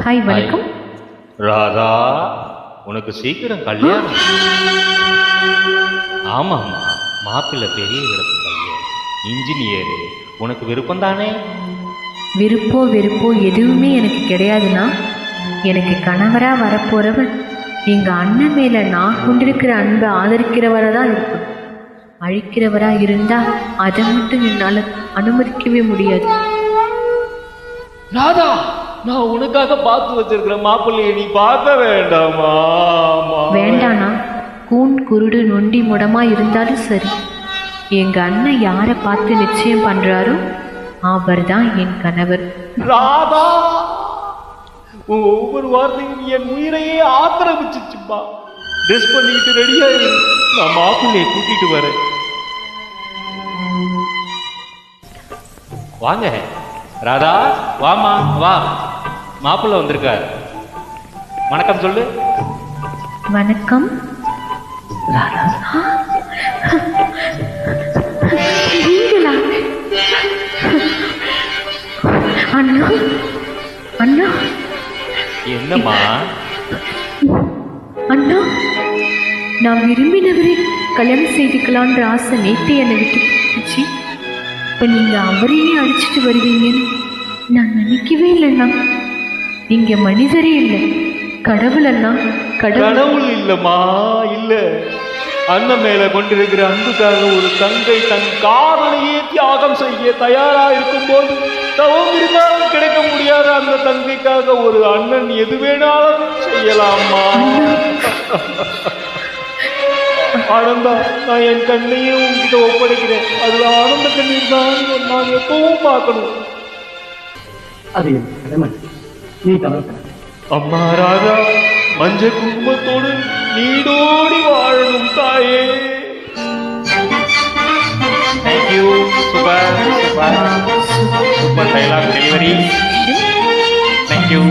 Hi, hi. வணக்கம். ராதா, உனக்கு சீக்கிரம் கல்யாணம். ஆமாம்மா, மாப்பிள்ளை பெரிய இடத்து பையன், இன்ஜினியரு. உனக்கு விருப்பம் தானே? விருப்போ வெறுப்போ எதுவுமே எனக்கு கிடையாதுண்ணா. எனக்கு கணவராக வரப்போகிறவர் எங்கள் அண்ணன் மேலே நான் கொண்டிருக்கிற அன்பை ஆதரிக்கிறவராக தான் இருக்கும். அழிக்கிறவராக இருந்தால் அதை மட்டும் என்னால் அனுமதிக்கவே முடியாது. ராதா, நான் உனக்காக பார்த்து வச்சிருக்கிற மாப்பிள்ளையை நீ பார்க்க வேண்டாமா? வேண்டாண்ணா, கூன் குருடு நொண்டி முடமா இருந்தாலும் சரி, எங்கள் அண்ணன் யாரை பார்த்து நிச்சயம் பண்ணுறாரோ அவர் தான் என் கணவர். ராதா, உன் ஒவ்வொரு வார்த்தையும் என் உயிரையே ஆக்கிரமிச்சிச்சுப்பா. ட்ரெஸ் பண்ணிக்கிட்டு ரெடியா இரு, நான் மாப்பிள்ளையை கூட்டிட்டு வரேன். வாங்க ராதா, வாமா வா, மாப்பிள்ளை வந்திருக்கார். வணக்கம் சொல்லு. வணக்கம். நீங்களா? அண்ணா, அண்ணா, என்னம்மா? அண்ணா, நான் விரும்பினவரை கல்யாணம் செய்துக்கலான்ற ஆசை நேற்று என்னை விட்டு போச்சு. இப்போ நீங்கள் அவரையே அடிச்சுட்டு வருவீங்கன்னு நான் நினைக்கவே இல்லைண்ணா. நீங்கள் மனிதரே இல்லை, கடவுள் அண்ணா. கடவுள் இல்லம்மா, இல்ல. அண்ணன் மேல கொண்டிருக்கிற அன்புக்காக ஒரு தங்கை தன் காதலையே தியாகம் செய்ய தயாரா இருக்கும் போது தவம் இருந்தாலும் கிடைக்க முடியாத அந்த தங்கைக்காக ஒரு அண்ணன் எது வேணாலும் செய்யலாமா? ஆனந்தா, நான் என் கண்ணையும் உங்ககிட்ட ஒப்படைக்கிறேன். அதுல ஆனந்த கண்ணீர் தான் நான் எப்பவும் பார்க்கணும். அது என் கடமை, நீ கவலைப்பட. அம்மா ராதா, மஞ்ச குங்குமத்தோடு நீடோடி வாழணும் தாயே. Thank you. Super super super dialogue delivery. Thank you.